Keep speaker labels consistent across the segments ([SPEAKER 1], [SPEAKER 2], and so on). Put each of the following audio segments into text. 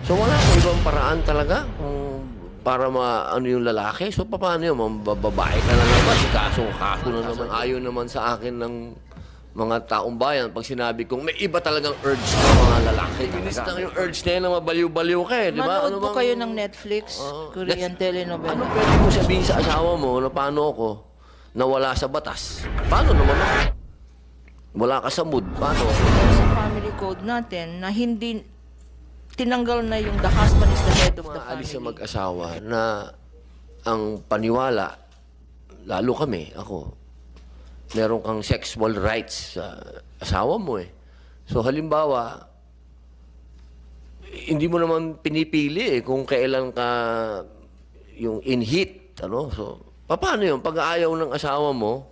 [SPEAKER 1] So wala po ibang paraan talaga kung para maano yung lalaki. So paano yun? Babae ka na naman. Kaso na naman. Ayaw naman sa akin ng mga taong bayan pag sinabi kong may iba talagang urge ng mga lalaki. Bilis na yung urge na yun na mabaliw-baliw ka eh. Di ba?
[SPEAKER 2] Manood po kayo ng Netflix, Korean telenovela.
[SPEAKER 1] Ano pwede mo sabihin sa asawa mo na paano ako nawala sa batas? Paano naman ako? Wala ka sa mood. Paano?
[SPEAKER 2] Sa family code natin na hindi tinanggal na yung the husband is the head of the
[SPEAKER 1] Maalis sa
[SPEAKER 2] family.
[SPEAKER 1] mag-asawa na ang paniwala, lalo kami, ako, meron kang sexual rights sa asawa mo eh. So halimbawa, hindi mo naman pinipili eh kung kailan ka yung in heat, ano? So, paano yun? Pag ayaw ng asawa mo,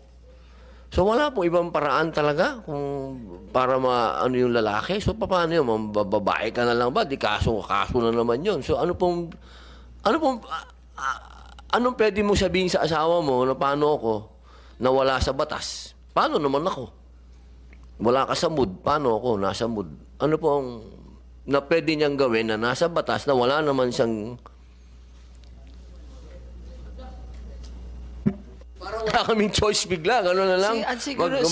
[SPEAKER 1] so wala pong ibang paraan talaga kung para maano yung lalaki. So paano yun? Babae ka na lang ba? Di kaso na naman yun. So anong pwede mo sabihin sa asawa mo na paano ako nawala sa batas? Paano naman ako? Wala ka sa mood. Paano ako nasa mood? Ano po ang na pwede niyang gawin na nasa batas na wala naman siyang parang wala kaming choice bigla. Gano'n na lang.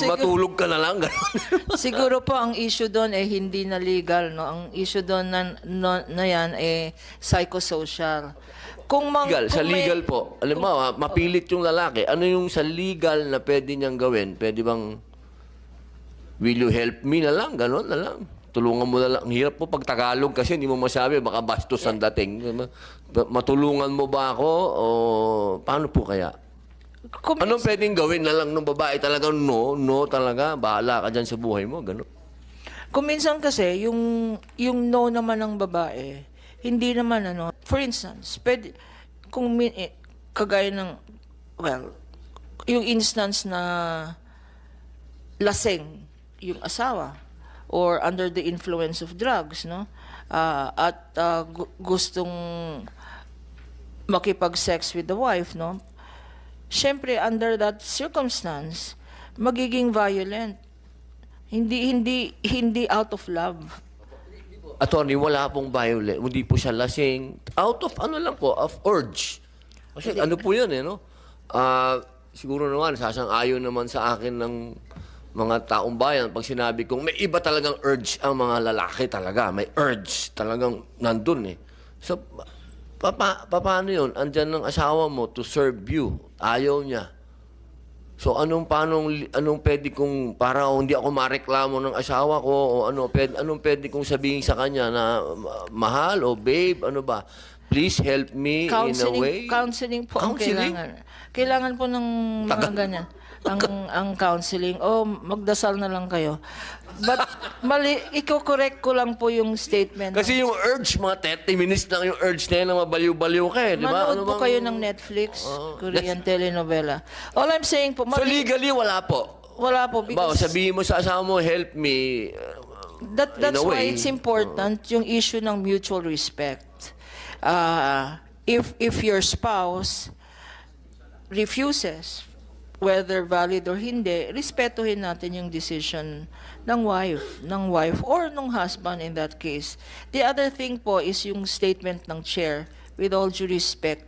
[SPEAKER 1] Matulog ka na lang. Gano'n.
[SPEAKER 2] Siguro po ang issue doon ay hindi na legal, no? Ang issue doon na yan ay psychosocial. Kung
[SPEAKER 1] Legal, sa legal po. Alam mo, mapilit yung lalaki. Ano yung sa legal na pwede niyang gawin? Pwede bang, will you help me na lang? Ganon na lang. Tulungan mo na lang. Ang hirap po pag Tagalog kasi hindi mo masabi, baka bastos ang dating. Matulungan mo ba ako? O paano po kaya? Anong pwedeng gawin na lang ng babae? Talagang no talaga. Bahala ka dyan sa buhay mo. Ganon.
[SPEAKER 2] Kung minsan kasi, yung no naman ng babae, hindi naman ano. For instance, kagaya ng, well, yung instance na lasing yung asawa or under the influence of drugs, no? At gustong makipag-sex with the wife, no? Siyempre, under that circumstance, magiging violent. Hindi out of love.
[SPEAKER 1] Attorney, wala pong violent. Hindi po siya lasing. Out of ano lang po, of urge. Kasi ano po yun eh, no? Siguro naman, sasang-ayon naman sa akin ng mga taong bayan pag sinabi kong may iba talagang urge ang mga lalaki talaga. May urge talagang nandun eh. So, paano yun? Andyan ng asawa mo to serve you. Ayaw niya. So anong pwede kong para hindi ako mareklamo ng asawa ko o anong pwede kong sabihin sa kanya na mahal o babe, ano ba? Please help me in a way.
[SPEAKER 2] Counseling po ang
[SPEAKER 1] Counseling?
[SPEAKER 2] kailangan. Kailangan po ng mga ganyan. Ang counseling. Magdasal na lang kayo. But mali, i-correct ko lang po yung statement.
[SPEAKER 1] Kasi yung urge, mga 30 minutes lang yung urge na yun na mabaliw-baliw ka eh, di ba?
[SPEAKER 2] Manood po kayo ng Netflix, Korean telenovela. All I'm saying po,
[SPEAKER 1] So legally, wala po.
[SPEAKER 2] wala po. Because
[SPEAKER 1] Sabihin mo sa asawa mo, help me.
[SPEAKER 2] that's
[SPEAKER 1] in a
[SPEAKER 2] why
[SPEAKER 1] way.
[SPEAKER 2] it's important yung issue ng mutual respect. If your spouse refuses, whether valid or hindi, respetuhin natin yung decision ng wife or ng husband in that case. The other thing po is yung statement ng chair, with all due respect,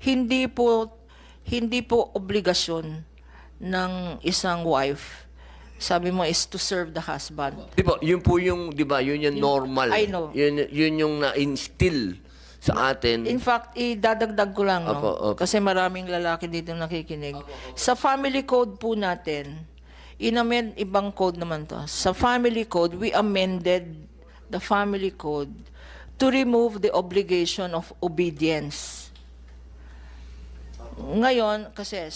[SPEAKER 2] hindi po obligasyon ng isang wife. Sabi mo is to serve the husband.
[SPEAKER 1] Di ba, yun po yung, di ba, yun yung normal.
[SPEAKER 2] I know.
[SPEAKER 1] Yun yung na-instill sa atin.
[SPEAKER 2] In fact, idadagdag ko lang, no?
[SPEAKER 1] Opo.
[SPEAKER 2] Kasi maraming lalaki dito nakikinig. Sa family code po natin, ibang code naman to. Sa family code, we amended the family code to remove the obligation of obedience. Ngayon, kasi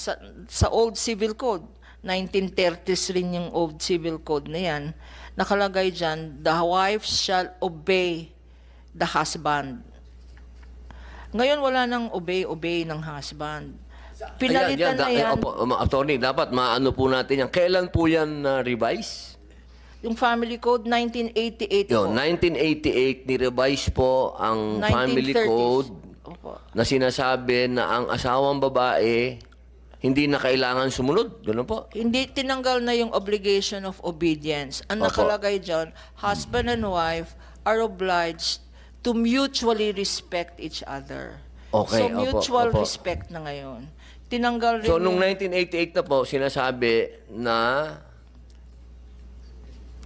[SPEAKER 2] sa old civil code, 1930s rin yung old civil code na yan, nakalagay dyan, the wife shall obey the husband. Ngayon, wala nang obey ng husband. Pinalitan na yan.
[SPEAKER 1] Attorney, dapat maano po natin yan. Kailan po yan revise?
[SPEAKER 2] Yung family code, 1988
[SPEAKER 1] Yo,
[SPEAKER 2] po.
[SPEAKER 1] 1988, ni-revise po ang family
[SPEAKER 2] 1930s.
[SPEAKER 1] code
[SPEAKER 2] Opo.
[SPEAKER 1] na sinasabi na ang asawang babae hindi na kailangan sumunod. Ganun po.
[SPEAKER 2] Hindi tinanggal na yung obligation of obedience. Ang
[SPEAKER 1] Opo.
[SPEAKER 2] nakalagay dyan, husband and wife are obliged to mutually respect each other.
[SPEAKER 1] Okay,
[SPEAKER 2] So
[SPEAKER 1] opo,
[SPEAKER 2] mutual
[SPEAKER 1] opo.
[SPEAKER 2] respect na ngayon. Tinanggal rin
[SPEAKER 1] So, nung
[SPEAKER 2] yung-
[SPEAKER 1] 1988 na po, sinasabi na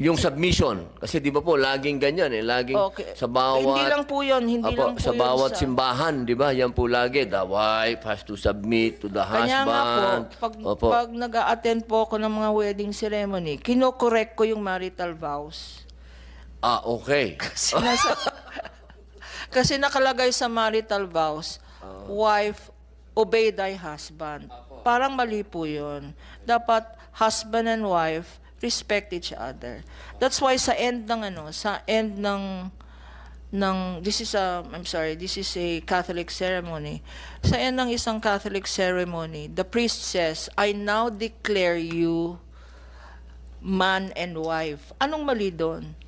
[SPEAKER 1] yung submission. Kasi di ba po, laging ganyan eh. Laging
[SPEAKER 2] Okay.
[SPEAKER 1] sa bawat...
[SPEAKER 2] Hindi lang po yun, hindi
[SPEAKER 1] Opo,
[SPEAKER 2] lang po
[SPEAKER 1] sa
[SPEAKER 2] yun
[SPEAKER 1] bawat
[SPEAKER 2] sa-
[SPEAKER 1] simbahan, di ba? Yan po lagi. The wife has to submit to the
[SPEAKER 2] Kanya nga
[SPEAKER 1] husband.
[SPEAKER 2] po,
[SPEAKER 1] Opo.
[SPEAKER 2] pag nag-a-attend po ako ng mga wedding ceremony, kino-correct ko yung marital vows.
[SPEAKER 1] Okay.
[SPEAKER 2] Kasi nakalagay sa marital vows, wife, obey thy husband. Parang mali po yun. Dapat husband and wife respect each other. That's why sa end ng this is a Catholic ceremony. Sa end ng isang Catholic ceremony, the priest says, I now declare you man and wife. Anong mali doon?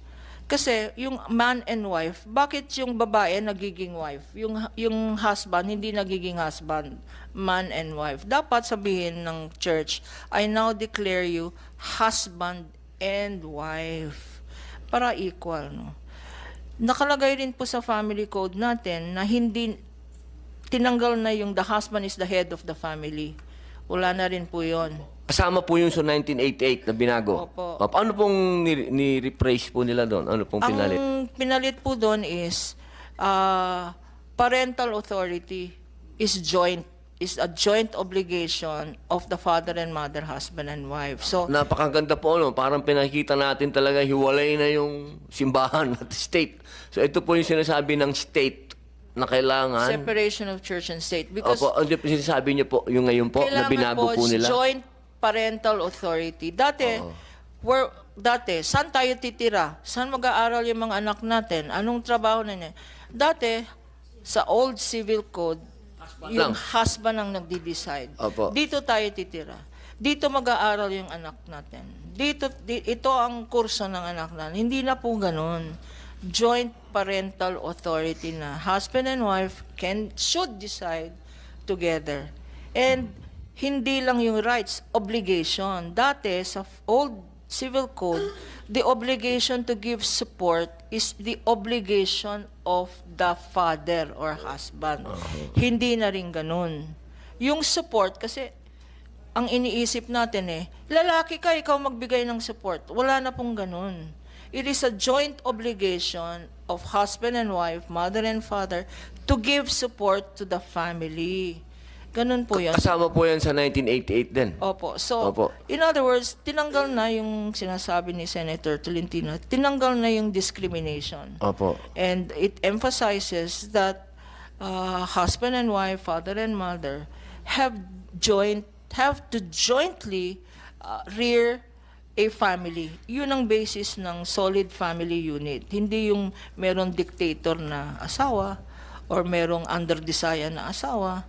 [SPEAKER 2] Kasi yung man and wife, bakit yung babae nagiging wife? Yung husband hindi nagiging husband, man and wife. Dapat sabihin ng church, I now declare you husband and wife. Para equal, no? Nakalagay rin po sa family code natin na hindi tinanggal na yung the husband is the head of the family. Wala na rin po 'yon.
[SPEAKER 1] Kasama po yung sa 1988 na binago.
[SPEAKER 2] Opo.
[SPEAKER 1] Ano pong ni-rephrase po nila doon? Ano pong pinalit?
[SPEAKER 2] Ang pinalit po doon is parental authority is a joint obligation of the father and mother, husband and wife. So
[SPEAKER 1] Napakaganda po, no? Parang pinakita natin talaga hiwalay na yung simbahan at state. So ito po yung sinasabi ng state na kailangan...
[SPEAKER 2] separation of church and state because
[SPEAKER 1] Opo, ano po sinasabi niyo po, yung ngayon po, na
[SPEAKER 2] kailangan
[SPEAKER 1] binago po nila?
[SPEAKER 2] joint parental authority. Dati, saan tayo titira? Saan mag-aaral yung mga anak natin? Anong trabaho na niya? Dati, sa old civil code, yung husband ang nagdi-decide.
[SPEAKER 1] Opo.
[SPEAKER 2] Dito tayo titira. Dito mag-aaral yung anak natin. Ito ang kurso ng anak natin. Hindi na po ganun. Joint parental authority na husband and wife should decide together. And hindi lang yung rights, obligation. Dati, sa old civil code, the obligation to give support is the obligation of the father or husband. Hindi na rin ganun. Yung support, kasi ang iniisip natin lalaki ka, ikaw magbigay ng support. Wala na pong ganun. It is a joint obligation of husband and wife, mother and father, to give support to the family. Ganun po yan.
[SPEAKER 1] Kasama po yan sa 1988 din.
[SPEAKER 2] Opo. So,
[SPEAKER 1] Opo.
[SPEAKER 2] in other words, tinanggal na yung sinasabi ni Senator Tolentino, tinanggal na yung discrimination.
[SPEAKER 1] Opo.
[SPEAKER 2] And it emphasizes that husband and wife, father and mother, have to jointly rear a family. Yun ang basis ng solid family unit. Hindi yung merong dictator na asawa or merong under-desire na asawa.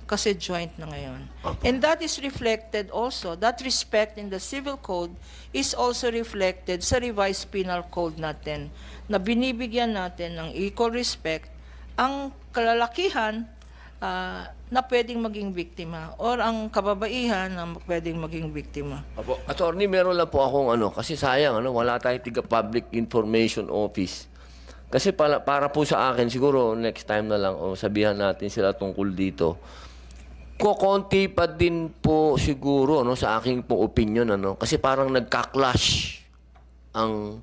[SPEAKER 2] Kasi joint na ngayon. And that is reflected also, that respect in the civil code is also reflected sa revised penal code natin na binibigyan natin ng equal respect ang kalalakihan na pwedeng maging biktima or ang kababaihan na pwedeng maging biktima.
[SPEAKER 1] Opo. Attorney, meron lang po akong kasi sayang, wala tayong tiga Public Information Office. Kasi para po sa akin, siguro next time na lang, sabihan natin sila tungkol dito. Kokonti pa din po siguro, sa aking pong opinion, kasi parang nagka-clash ang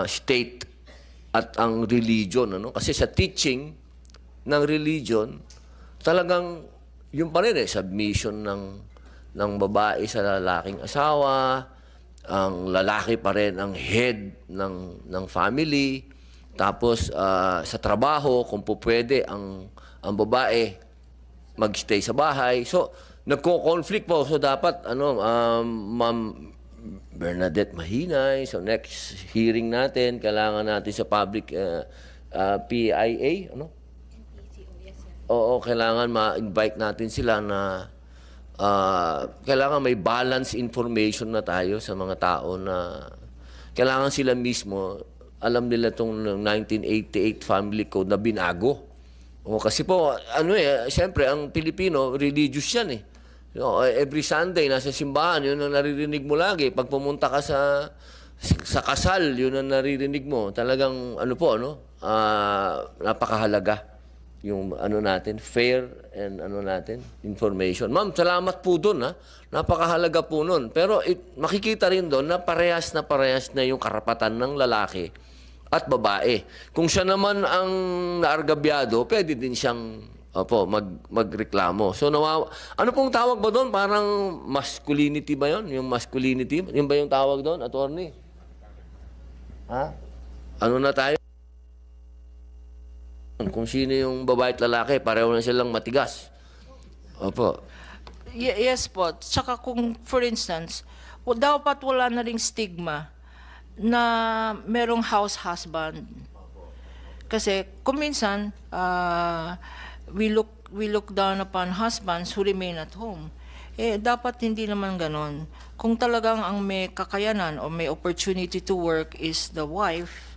[SPEAKER 1] state at ang religion, Kasi sa teaching ng religion, talagang yung pa rin submission ng babae sa lalaking asawa, ang lalaki pa rin ang head ng family. Tapos sa trabaho, kung po pwede, ang babae magstay sa bahay. So, nagko-conflict po. So, dapat, Ma'am Bernadette Mahinay, so next hearing natin, kailangan natin sa public PIA, Oo, kailangan ma-invite natin sila na kailangan may balance information na tayo sa mga tao na kailangan sila mismo alam nila itong 1988 family code na binago. Kasi po, siyempre, ang Pilipino, religious yan Every Sunday, nasa simbahan, yun ang naririnig mo lagi. Pag pumunta ka sa sa kasal, yun ang naririnig mo. Talagang, ano po, ano, napakahalaga yung ano natin, fair and ano natin, information. Ma'am, salamat po dun, ha. Napakahalaga po nun. Pero makikita rin doon na parehas na yung karapatan ng lalaki at babae. Kung siya naman ang naargabyado, pwede din siyang magreklamo. So, ano pong tawag ba doon? Parang masculinity ba yun? Yung masculinity? Yun ba yung tawag doon, attorney? Ha? Ano na tayo? Kung sino yung babae at lalaki, pareho na silang matigas. Opo.
[SPEAKER 2] Yes po. Tsaka kung, for instance, dapat wala na ring stigma na merong house husband. Kasi kung minsan, we look down upon husbands who remain at home. Dapat hindi naman ganon. Kung talagang ang may kakayanan o may opportunity to work is the wife,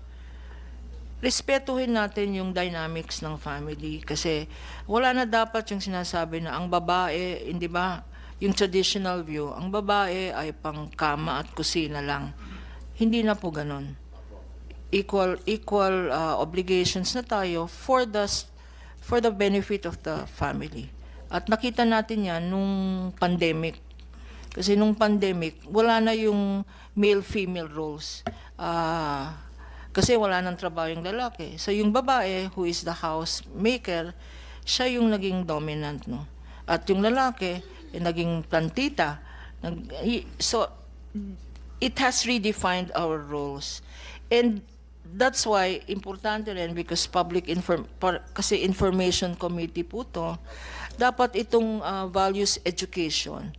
[SPEAKER 2] respetuhin natin yung dynamics ng family. Kasi wala na dapat yung sinasabi na ang babae, hindi ba, yung traditional view, ang babae ay pang kama at kusina lang. Hindi na po ganon. Equal obligations na tayo for the benefit of the family. At nakita natin yan nung pandemic. Kasi nung pandemic, wala na yung male-female roles. Kasi wala nang trabaho yung lalaki. So yung babae, who is the housemaker, siya yung naging dominant, no? At yung lalaki, naging plantita. So it has redefined our roles. And that's why importante rin because kasi information committee po to, dapat itong values education